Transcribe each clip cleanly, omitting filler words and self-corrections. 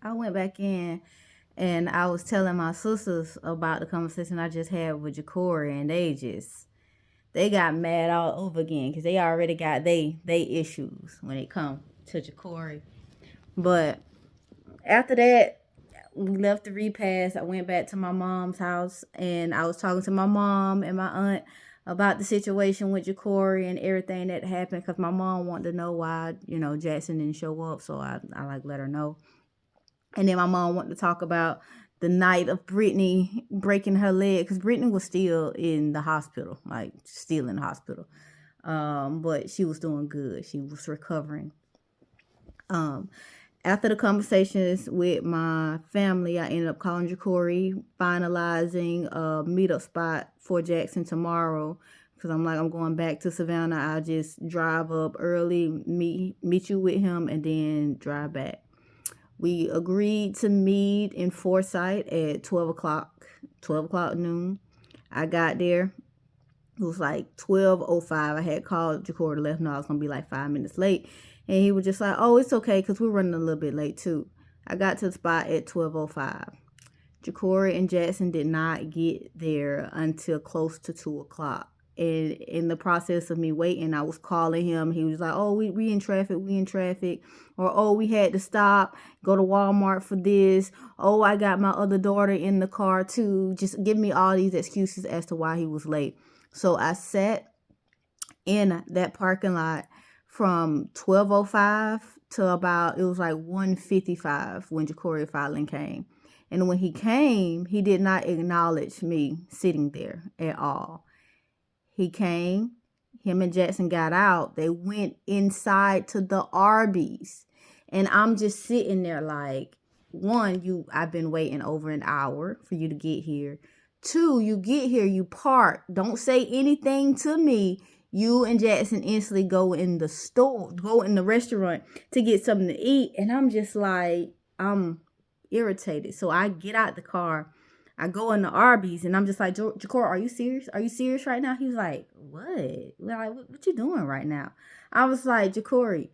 I went back in and I was telling my sisters about the conversation I just had with Jakori, and they got mad all over again because they already got they issues when it comes to Jakori. But after that, we left the repast. I went back to my mom's house and I was talking to my mom and my aunt about the situation with Jakori and everything that happened because my mom wanted to know why, Jackson didn't show up. So I like let her know. And then my mom wanted to talk about the night of Brittany breaking her leg because Brittany was still in the hospital, like still in the hospital. But she was doing good. She was recovering. Um, After the conversations with my family, I ended up calling Jakori, finalizing a meetup spot for Jackson tomorrow. Cause I'm like, I'm going back to Savannah. I'll just drive up early, meet you with him, and then drive back. We agreed to meet in Forsyth at 12 o'clock noon. I got there. It was like 12:05. I had called Jakori to let him know I was going to be like 5 minutes late. And he was just like, oh, it's okay because we're running a little bit late too. I got to the spot at 12:05. Jakori and Jackson did not get there until close to 2 o'clock. And in the process of me waiting, I was calling him. He was like, oh, we in traffic, we in traffic. Or, oh, we had to stop, go to Walmart for this. Oh, I got my other daughter in the car too. Just give me all these excuses as to why he was late. So I sat in that parking lot from 12:05 to about, it was like 1:55 when Jakori finally came. And when he came, he did not acknowledge me sitting there at all. He came, him and Jackson got out. They went inside to the Arby's. And I'm just sitting there like, one, I've been waiting over an hour for you to get here. Two, you get here, you park, don't say anything to me. You and Jackson instantly go in the restaurant to get something to eat. And I'm just like, I'm irritated. So I get out the car. I go in the Arby's and I'm just like, Jakor, are you serious? Are you serious right now? He was like, what? Like, what you doing right now? I was like, Jakori,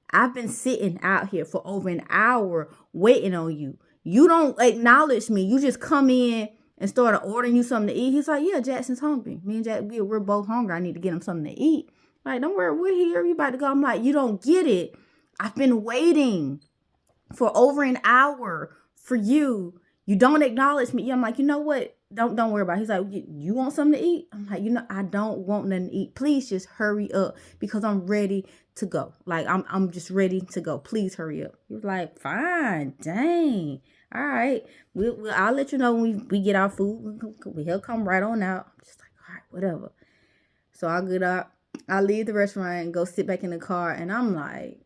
I've been sitting out here for over an hour waiting on you. You don't acknowledge me. You just come in and started ordering you something to eat. He's like, yeah, Jackson's hungry. Me and Jack, we're both hungry. I need to get him something to eat. Like, don't worry, we're here. We about to go. I'm like, you don't get it. I've been waiting for over an hour for you. You don't acknowledge me. I'm like, you know what? Don't worry about it. He's like, you want something to eat? I'm like, I don't want nothing to eat. Please just hurry up because I'm ready to go. Like, I'm just ready to go. Please hurry up. He was like, fine, dang. All right. I'll let you know when we get our food. He'll come right on out. I'm just like, all right, whatever. So I get up. I leave the restaurant and go sit back in the car. And I'm like,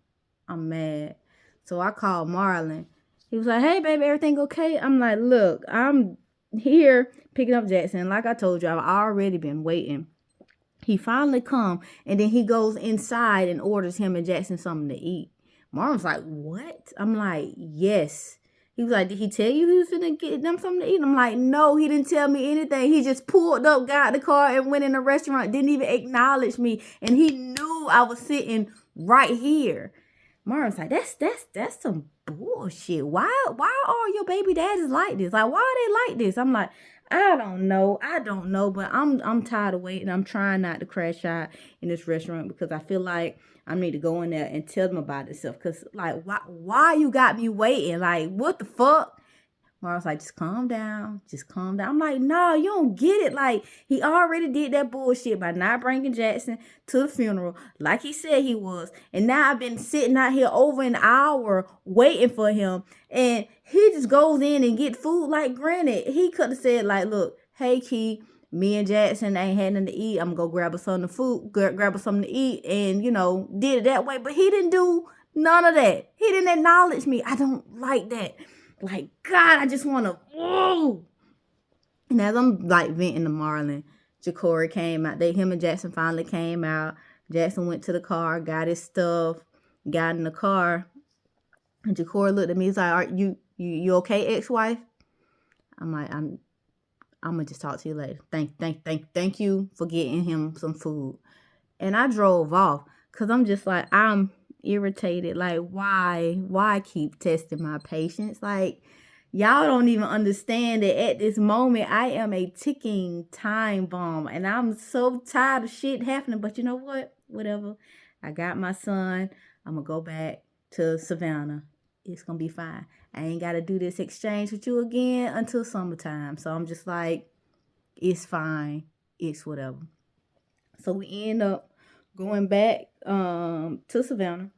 I'm mad. So I called Marlin. He was like, hey, baby, everything okay? I'm like, look, I'm here picking up Jackson. Like I told you, I've already been waiting. He finally come, and then he goes inside and orders him and Jackson something to eat. Marlin's like, what? I'm like, yes. He was like, did he tell you he was finna get them something to eat? I'm like, no, he didn't tell me anything. He just pulled up, got the car, and went in the restaurant. Didn't even acknowledge me. And he knew I was sitting right here. Marvin's like, that's some bullshit. Why are your baby daddies like this? Like, why are they like this? I'm like, I don't know, but I'm tired of waiting. I'm trying not to crash out in this restaurant because I feel like I need to go in there and tell them about this stuff. Cause like, why you got me waiting? Like, what the fuck? Marlon's like, just calm down. Just calm down. I'm like, no, you don't get it. Like, he already did that bullshit by not bringing Jackson to the funeral like he said he was. And now I've been sitting out here over an hour waiting for him. And he just goes in and get food. Like, granted, he could have said, like, look, hey, Key, me and Jackson ain't had nothing to eat. I'm going to go grab us something to food, grab us something to eat. And, did it that way. But he didn't do none of that. He didn't acknowledge me. I don't like that. Like, God, I just want to, whoa. And as I'm, like, venting to Marlin, Jakori came out. Him and Jackson finally came out. Jackson went to the car, got his stuff, got in the car. And Jakori looked at me. He's like, are you okay, ex-wife? I'm like, I'm going to just talk to you later. Thank you for getting him some food. And I drove off because I'm just like, I'm irritated. Like, why keep testing my patience? Like, y'all don't even understand that at this moment I am a ticking time bomb, and I'm so tired of shit happening. But you know what? Whatever. I got my son. I'm gonna go back to Savannah. It's gonna be fine. I ain't gotta do this exchange with you again until summertime. So I'm just like, it's fine. It's whatever. So we end up going back to Savannah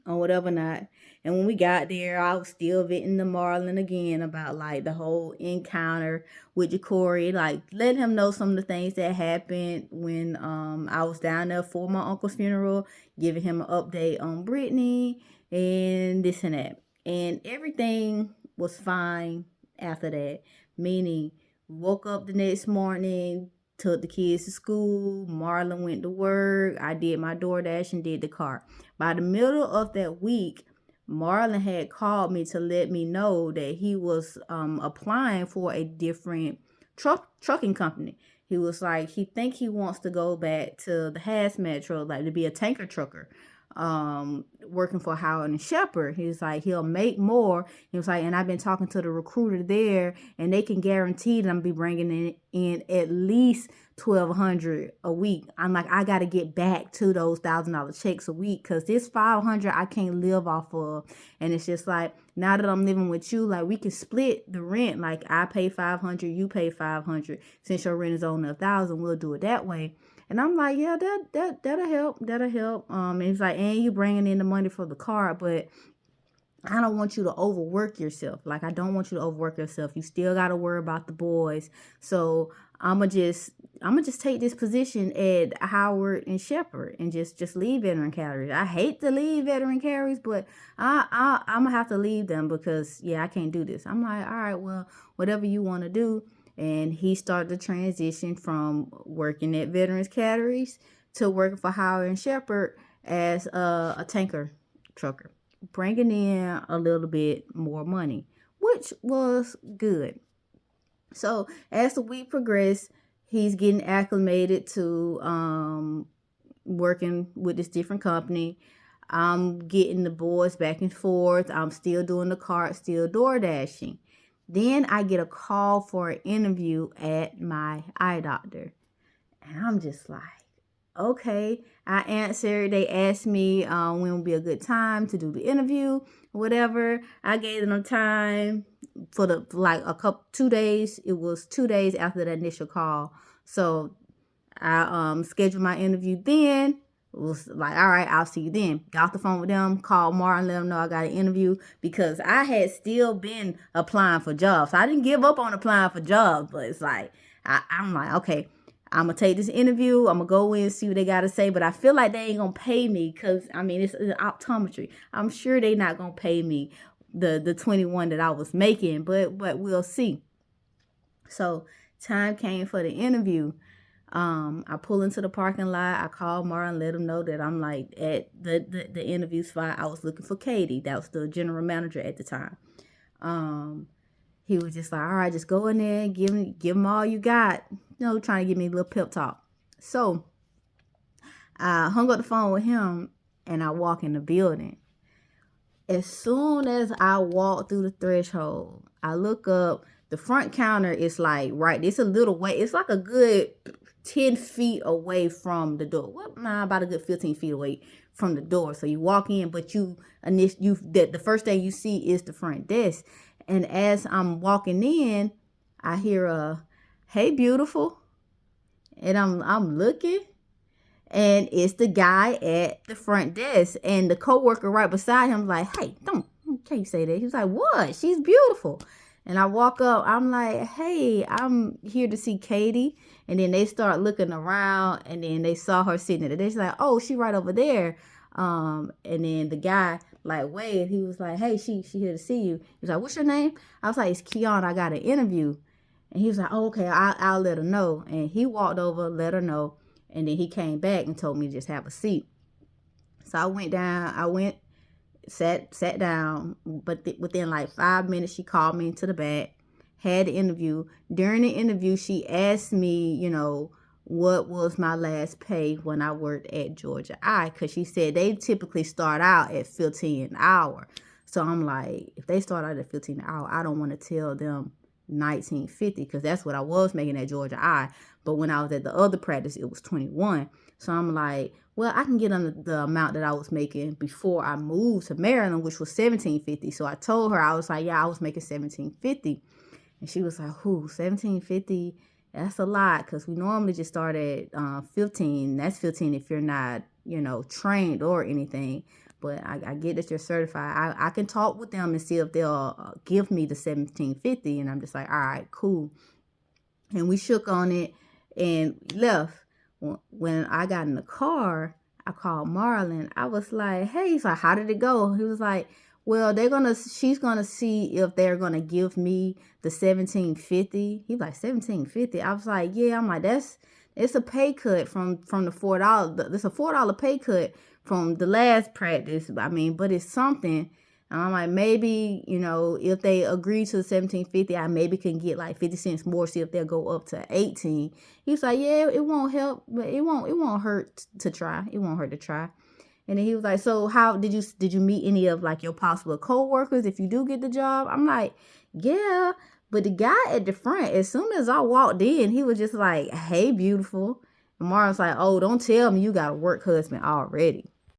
or whatever not. And when we got there, I was still venting to Marlin again about like the whole encounter with Jakori, like letting him know some of the things that happened when I was down there for my uncle's funeral, giving him an update on Brittany and this and that. And everything was fine after that. Meaning, woke up the next morning, took the kids to school, Marlon went to work, I did my DoorDash and did the car. By the middle of that week, Marlon had called me to let me know that he was applying for a different trucking company. He was like, he wants to go back to the hazmat truck, like to be a tanker trucker, working for Howard and Shepherd. He was like, he'll make more. He was like, and I've been talking to the recruiter there, and they can guarantee that I'm be bringing in at least $1,200 a week. I'm like, I got to get back to those $1,000 checks a week, because this $500 I can't live off of. And it's just like, now that I'm living with you, like we can split the rent. Like I pay $500, you pay $500. Since your rent is only $1,000, we'll do it that way. And I'm like, yeah, that'll help. That'll help. And he's like, and you bringing in the money for the car, but I don't want you to overwork yourself. Like, I don't want you to overwork yourself. You still got to worry about the boys. So I'ma just take this position at Howard and Shepherd and just leave veteran carriers. I hate to leave veteran carriers, but I'm gonna have to leave them because I can't do this. I'm like, all right, well, whatever you want to do. And he started to transition from working at Veterans Catteries to working for Howard and Shepherd as a tanker trucker, bringing in a little bit more money, which was good. So as the week progressed, he's getting acclimated to working with this different company. I'm getting the boys back and forth. I'm still doing the cart, still door dashing. Then I get a call for an interview at my eye doctor. And I'm just like, okay. I answered. They asked me when would be a good time to do the interview, whatever. I gave them time for 2 days. It was 2 days after the initial call. So I scheduled my interview then. It was like, all right, I'll see you then. Got off the phone with them, called Marlin, let them know I got an interview, because I had still been applying for jobs. I didn't give up on applying for jobs, but it's like, I'm like, okay, I'm going to take this interview. I'm going to go in and see what they got to say, but I feel like they ain't going to pay me because, I mean, it's optometry. I'm sure they not going to pay me the 21 that I was making, but we'll see. So time came for the interview. I pull into the parking lot. I call Mara and let him know that I'm like at the interview spot. I was looking for Katie. That was the general manager at the time. He was just like, all right, just go in there and give him all you got. Trying to give me a little pep talk. So I hung up the phone with him and I walk in the building. As soon as I walk through the threshold, I look up. The front counter is like right. It's a little way. It's like a good 10 feet away from the door. About a good 15 feet away from the door. So you walk in, but the first thing you see is the front desk. And as I'm walking in, I hear a, "Hey, beautiful," and I'm looking, and it's the guy at the front desk, and the coworker right beside him like, "Hey, can't say that." He was like, "What? She's beautiful." And I walk up, I'm like, "Hey, I'm here to see Katie." And then they start looking around, and then they saw her sitting there. They're like, "Oh, she right over there." And then the guy like waved. He was like, "Hey, she here to see you." He was like, "What's your name?" I was like, "It's Keon. I got an interview." And he was like, "Oh, okay, I'll let her know." And he walked over, let her know. And then he came back and told me to just have a seat. So I went down. Sat down, but within like 5 minutes, she called me into the back, had the interview. During the interview, she asked me, what was my last pay when I worked at Georgia I, because she said they typically start out at 15 an hour. So I'm like, if they start out at 15 an hour, I don't want to tell them 19.50, because that's what I was making at Georgia I. But when I was at the other practice, it was 21. So I'm like, well, I can get on the amount that I was making before I moved to Maryland, which was 17.50. So I told her, I was like, yeah, I was making 17.50. And she was like, who, 17.50? That's a lot, because we normally just start at 15. That's 15 if you're not, trained or anything. But I get that you're certified. I can talk with them and see if they'll give me the 17.50. And I'm just like, all right, cool. And we shook on it and left. When I got in the car, I called Marlin. I was like, hey, he's like, how did it go? He was like, well, she's gonna see if they're gonna give me the 17.50. He was like, 17.50. I was like, yeah. I'm like, it's a pay cut from the $4. It's a $4 pay cut from the last practice. I mean, but it's something. And I'm like, maybe, if they agree to the 17.50, I maybe can get like 50 cents more, see if they'll go up to 18. He's like, yeah, it won't help, but it won't hurt to try. It won't hurt to try. And then he was like, so how did you meet any of like your possible co-workers if you do get the job? I'm like, yeah. But the guy at the front, as soon as I walked in, he was just like, hey, beautiful. And Mara's like, oh, don't tell me you got a work husband already.